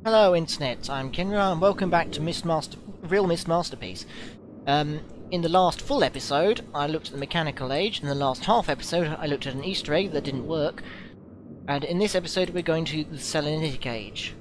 Hello Internet, I'm Kenra and welcome back to realMyst Masterpiece. In the last full episode I looked at the Mechanical Age, in the last half episode I looked at an Easter egg that didn't work, and in this episode we're going to the Selenitic Age,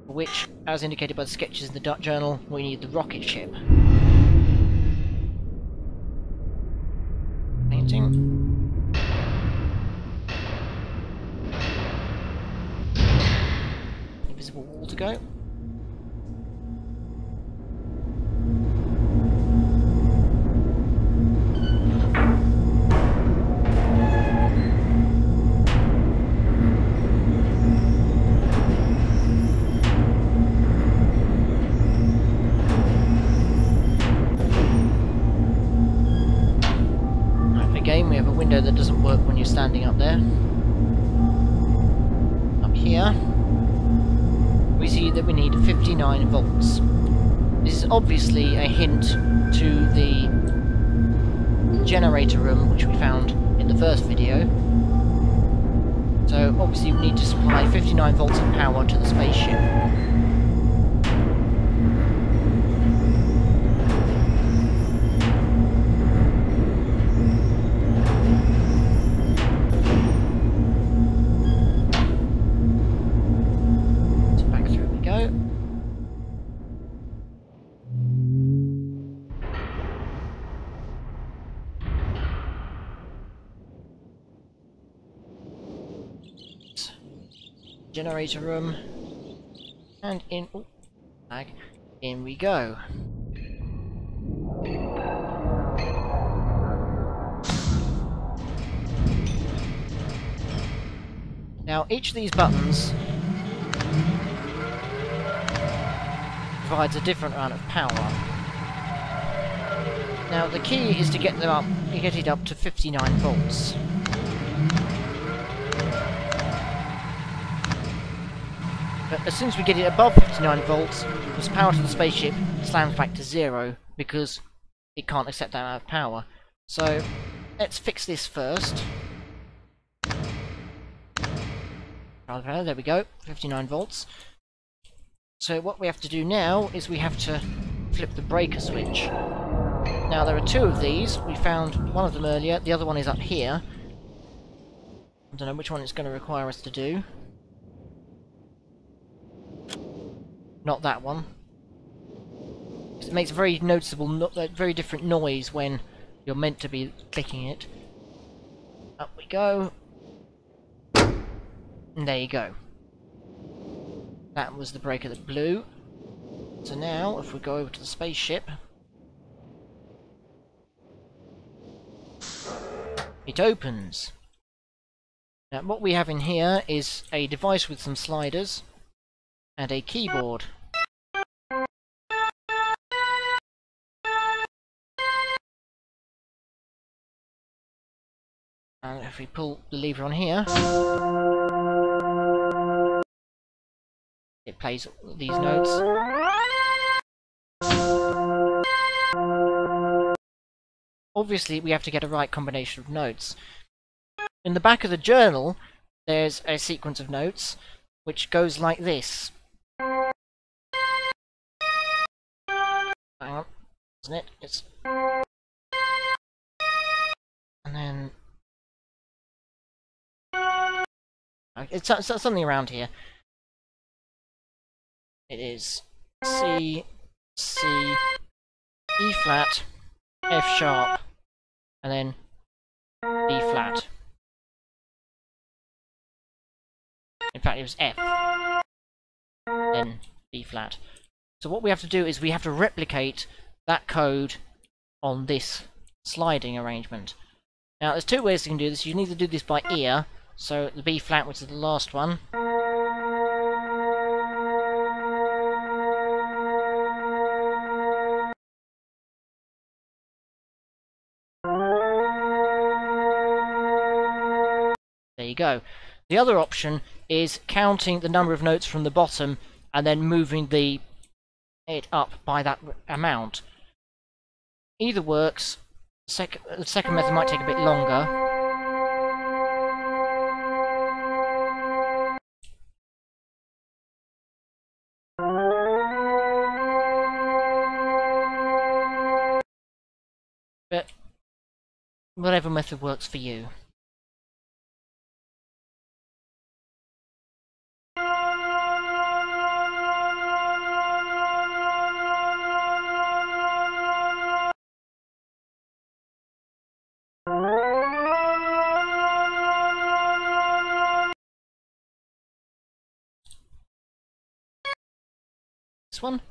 for which, as indicated by the sketches in the journal, we need the rocket ship. Painting. Invisible wall to go. Again, we have a window that doesn't work when you're standing up there. Up here we see that we need 59 volts. This is obviously a hint to the generator room which we found in the first video. So obviously we need to supply 59 volts of power to the spaceship. Generator room, and in we go. Now each of these buttons provides a different amount of power. Now the key is to get it up to 59 volts. But as soon as we get it above 59 volts, this power to the spaceship slams back to 0 because it can't accept that amount of power. So let's fix this first. There we go, 59 volts. So what we have to do now is we have to flip the breaker switch. Now there are two of these. We found one of them earlier, the other one is up here. I don't know which one it's going to require us to do. Not that one. It makes a very noticeable, very different noise when you're meant to be clicking it. Up we go. And there you go. That was the breaker that blew. So now, if we go over to the spaceship, it opens. Now what we have in here is a device with some sliders and a keyboard. And if we pull the lever on here, it plays these notes. Obviously we have to get a right combination of notes. In the back of the journal there's a sequence of notes which goes like this. Hang on, isn't it? It's... and then... it's something around here. It is C, C, E flat, F sharp, and then B flat. In fact, it was F, then B flat. So what we have to do is we have to replicate that code on this sliding arrangement. Now, there's two ways you can do this. You can either do this by ear, so the B flat, which is the last one, there you go. The other option is counting the number of notes from the bottom and then moving it up by that amount. Either works. The second method might take a bit longer. But whatever method works for you. This one.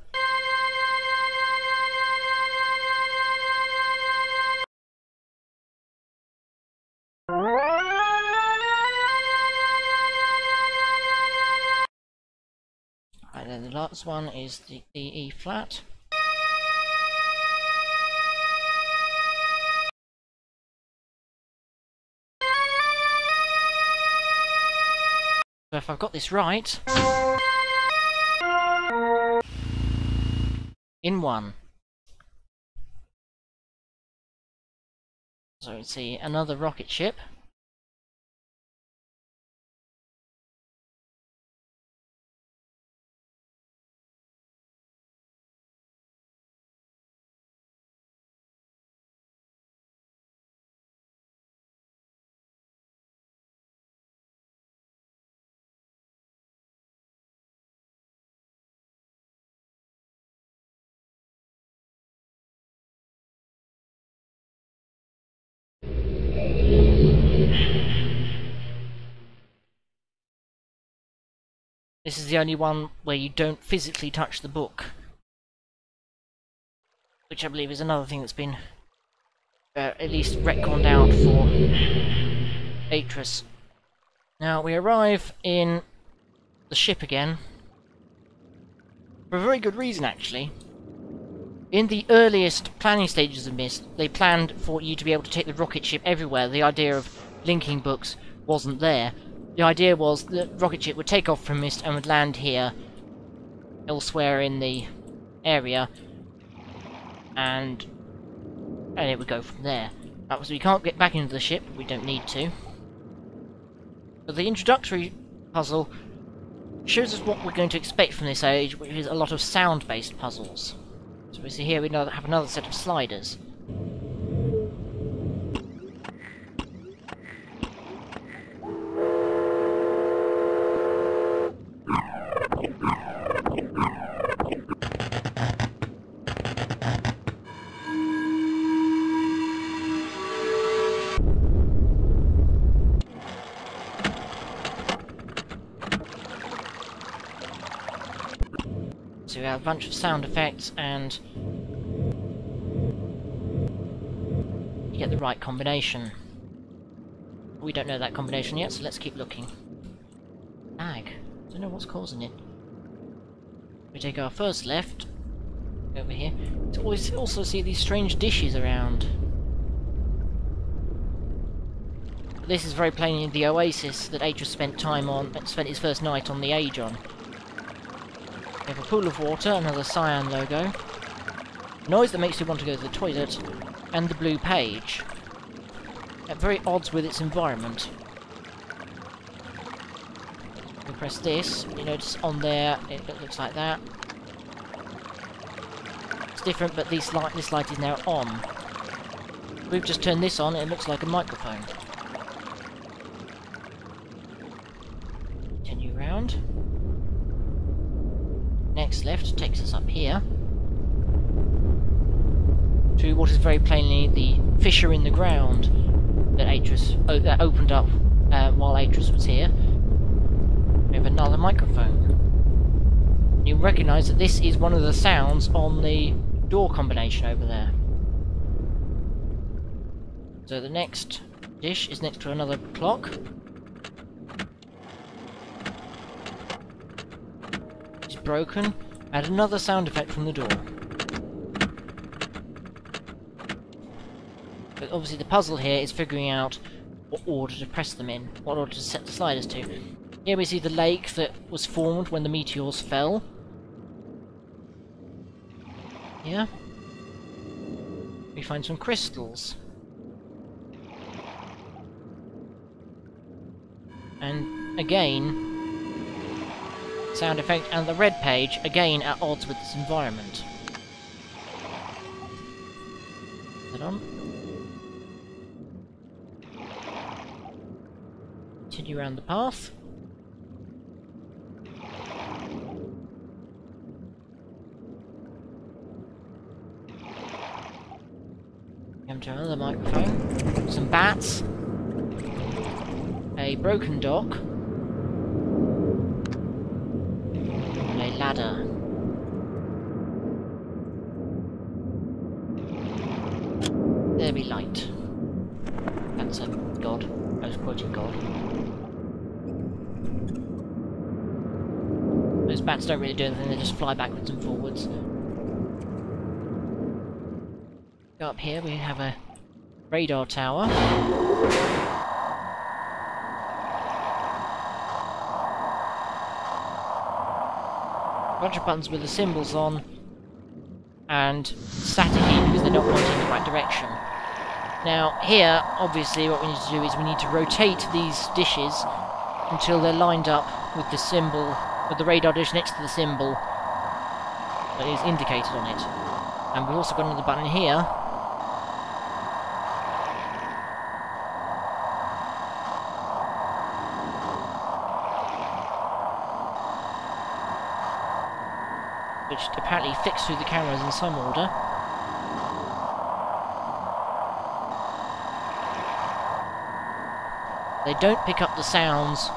Right, then the last one is the E flat. So if I've got this right, in one. So let's see, another rocket ship. This is the only one where you don't physically touch the book. Which I believe is another thing that's been at least retconned out for Atris. Now we arrive in the ship again. For a very good reason, actually. In the earliest planning stages of Myst, they planned for you to be able to take the rocket ship everywhere. The idea of linking books wasn't there. The idea was that the rocket ship would take off from Myst and would land here, elsewhere in the area, and it would go from there. So we can't get back into the ship, we don't need to. But the introductory puzzle shows us what we're going to expect from this age, which is a lot of sound-based puzzles. So we see here we have another set of sliders. So we have a bunch of sound effects, and you get the right combination. We don't know that combination yet, so let's keep looking. Lag. Don't know what's causing it. We take our first left over here. To also see these strange dishes around. This is very plainly the oasis that Atris spent his first night on the Age on. We have a pool of water, another cyan logo, noise that makes you want to go to the toilet, and the blue page. At very odds with its environment. We press this, you notice on there it looks like that. It's different, but this light is now on. We've just turned this on, it looks like a microphone. Continue round. Next left takes us up here to what is very plainly the fissure in the ground that that opened up while Atris was here. We have another microphone. You recognise that this is one of the sounds on the door combination over there. So the next dish is next to another clock. Broken, and another sound effect from the door. But obviously the puzzle here is figuring out what order to press them in, what order to set the sliders to. Here we see the lake that was formed when the meteors fell. Here we find some crystals. And again, sound effect, and the red page, again at odds with its environment. Put it on. continue around the path. Come to another microphone. Some bats. A broken dock. And a ladder. There be light. That's a god. I was quoting God. Those bats don't really do anything, they just fly backwards and forwards. Go up here, we have a radar tower. A bunch of buttons with the symbols on, and static key because they're not pointing in the right direction. Now, here, obviously, what we need to do is we need to rotate these dishes until they're lined up with the symbol, with the radar dish next to the symbol that is indicated on it. And we've also got another button here which apparently flicks through the cameras in some order. They don't pick up the sounds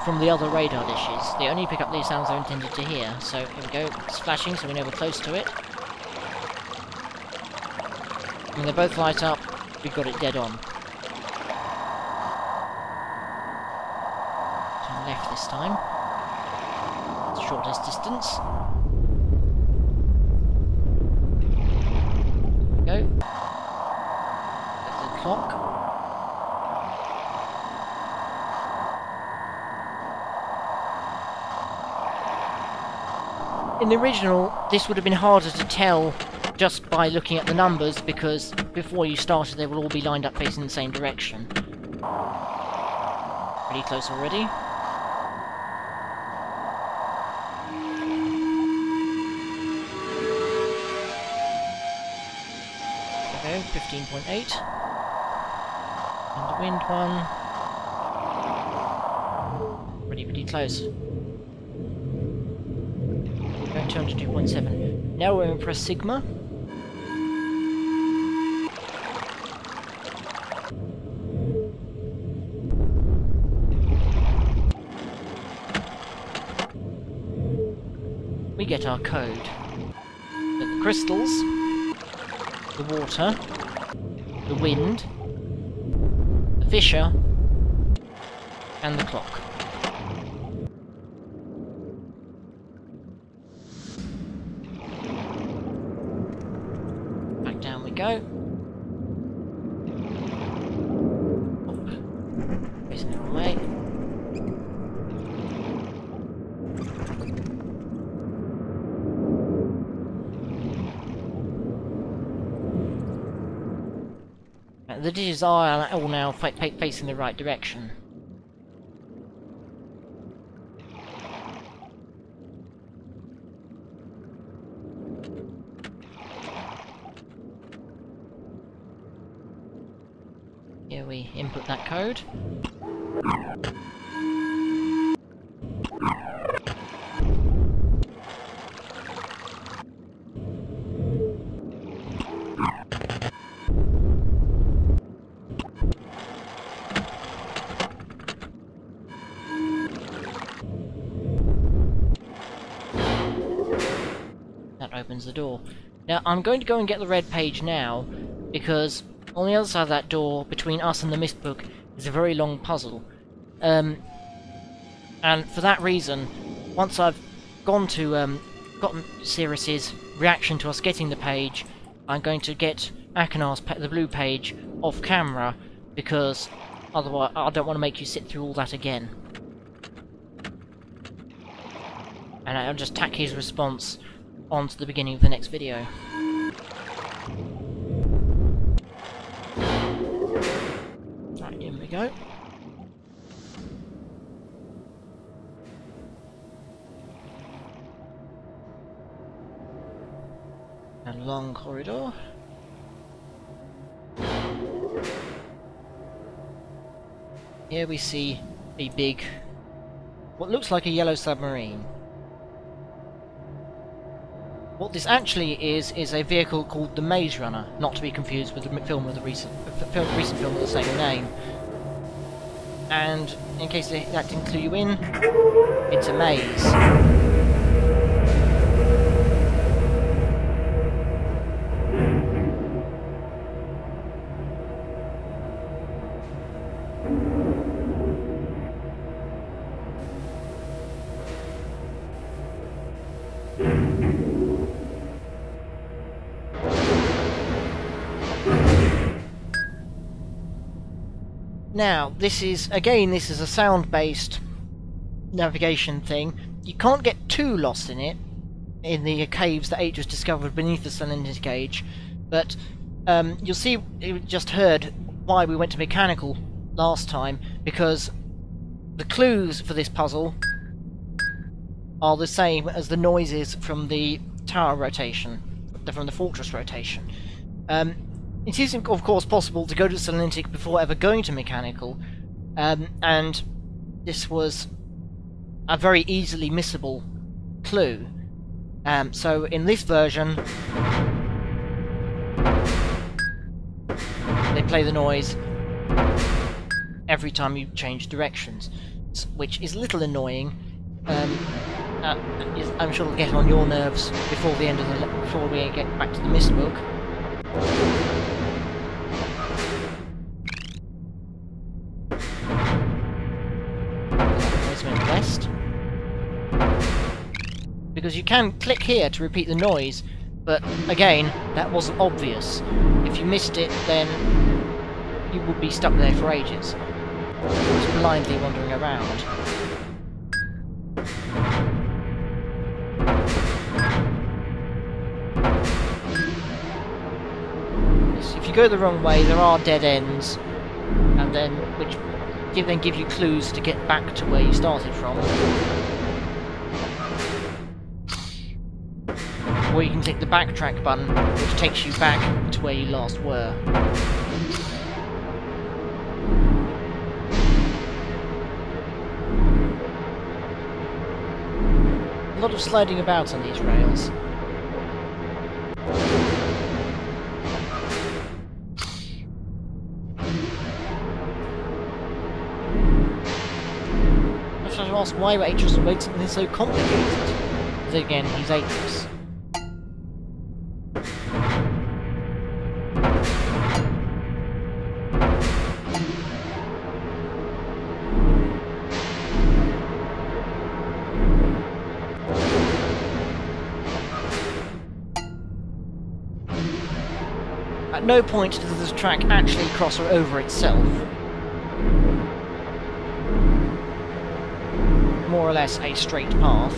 from the other radar dishes. They only pick up the sounds they're intended to hear. So here we go, it's flashing, so we know we're close to it. When they both light up, we've got it dead on. Turn left this time. Shortest distance. There we go. That's the clock. In the original, this would have been harder to tell just by looking at the numbers, because before you started they will all be lined up facing the same direction. Pretty close already. There we go, 15.8. And the wind one. Pretty close. 202.7. Now we're in press Sigma. We get our code. But the crystals, the water, the wind, the fissure, and the clock. Go. Oh. Facing the wrong way. The dishes are all now facing the right direction. Here we input that code. That opens the door. Now I'm going to go and get the red page now, because on the other side of that door, between us and the Myst book, is a very long puzzle. And for that reason, once I've gone to gotten Sirius's reaction to us getting the page, I'm going to get Akinar's the blue page off camera, because otherwise I don't want to make you sit through all that again. And I'll just tack his response onto the beginning of the next video. Right, here we go. A long corridor. Here we see a big, what looks like a yellow submarine. What this actually is a vehicle called the Maze Runner, not to be confused with the film of the recent film of the same name. And in case that didn't clue you in, it's a maze. Now, this is a sound-based navigation thing. You can't get too lost in it, in the caves that H has discovered beneath the Selenitic Age, but you'll see, you just heard why we went to mechanical last time, because the clues for this puzzle are the same as the noises from the tower rotation, from the fortress rotation. It is, of course, possible to go to Selenitic before ever going to mechanical, and this was a very easily missable clue. So in this version, they play the noise every time you change directions, which is a little annoying. I'm sure it'll get on your nerves before the end of before we get back to the Myst book. West, because you can click here to repeat the noise, but again, that wasn't obvious. If you missed it, then you would be stuck there for ages, just blindly wandering around. If you go the wrong way, there are dead ends, and then which then give you clues to get back to where you started from. Or you can click the backtrack button, which takes you back to where you last were. A lot of sliding about on these rails. I ask why Atreus would make something so complicated. Because again, he's Atreus. At no point does this track actually cross over itself. More or less a straight path.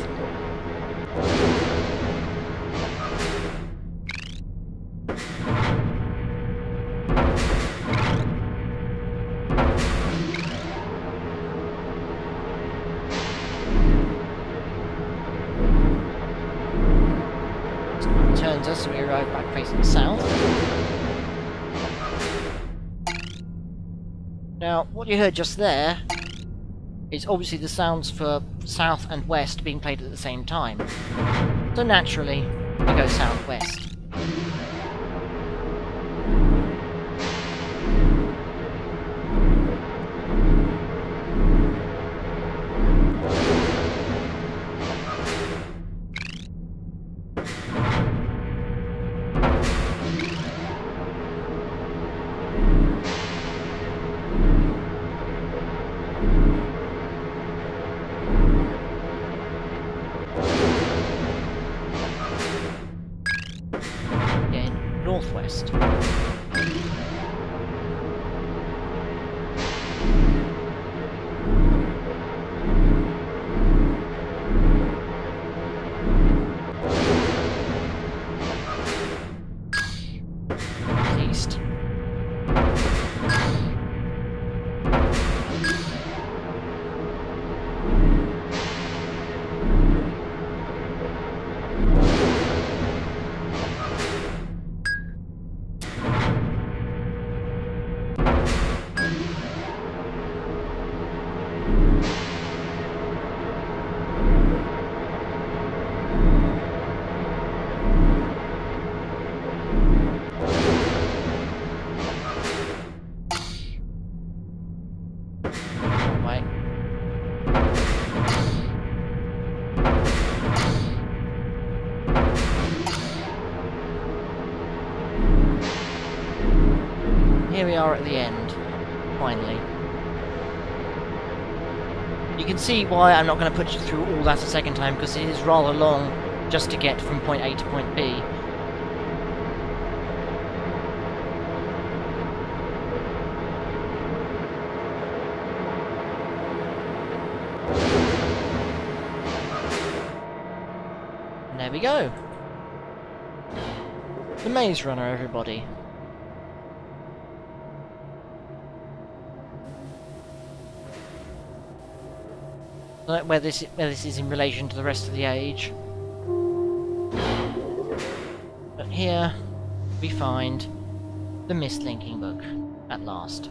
Turns us, so we arrive back facing south. Now, what you heard just there is obviously the sounds for south and west being played at the same time. So naturally, we go southwest. Northwest. East. here we are at the end, finally. You can see why I'm not going to put you through all that a second time, because it is rather long just to get from point A to point B. And there we go. The Maze Runner, everybody. Where this is in relation to the rest of the age. But here we find the Myst linking book at last.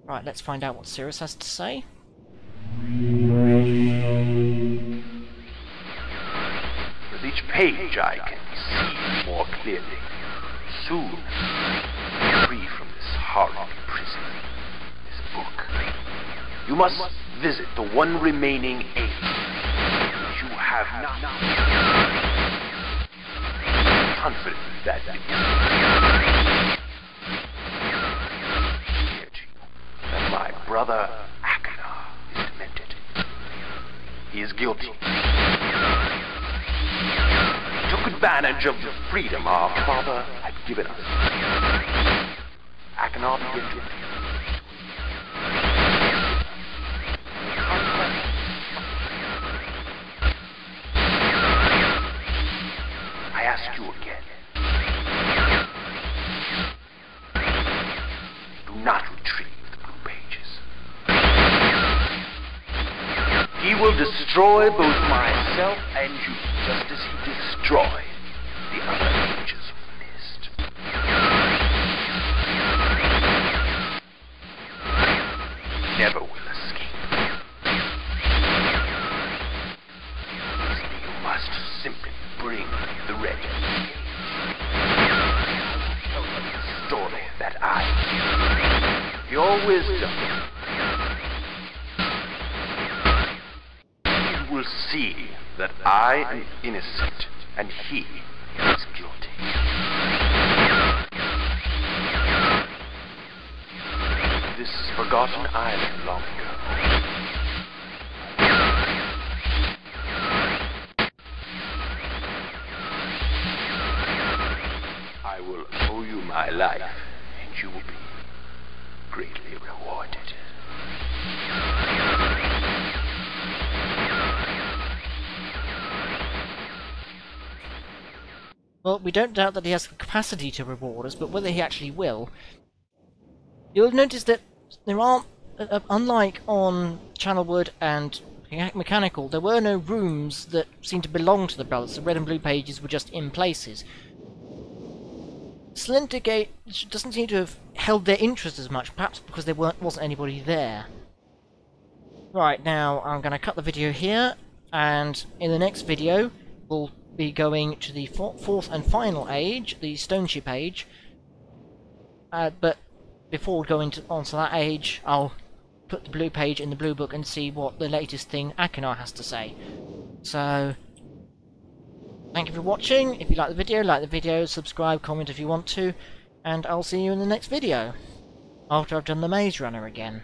Right, let's find out what Cirrus has to say. With each page I can see more clearly. Soon, free from this horrible prison, this book. You must visit the one remaining age which you have not. Confident that my brother Akana is demented. He is guilty. He took advantage of the freedom our father had given us. Akana began to I ask you again. Do not retrieve the blue pages. He will destroy both myself and you, just as he destroyed the other pages of Myst. Never will escape. You must simply bring the red page. Tell them the story that I gave. Your wisdom. You will see that I am innocent and he is guilty. This forgotten island long ago. I will owe you my life, and you will be greatly rewarded. Well, we don't doubt that he has the capacity to reward us, but whether he actually will... You'll notice that there aren't, unlike on Channelwood and Mechanical, there were no rooms that seemed to belong to the brothers. The red and blue pages were just in places. Selenitic Age doesn't seem to have held their interest as much, perhaps because there wasn't anybody there. Right, now I'm going to cut the video here, and in the next video we'll be going to the fourth and final age, the Stone Ship Age. But before going onto that age, I'll put the blue page in the blue book and see what the latest thing Akana has to say. So, thank you for watching. If you like the video, subscribe, comment if you want to, and I'll see you in the next video, after I've done the Maze Runner again.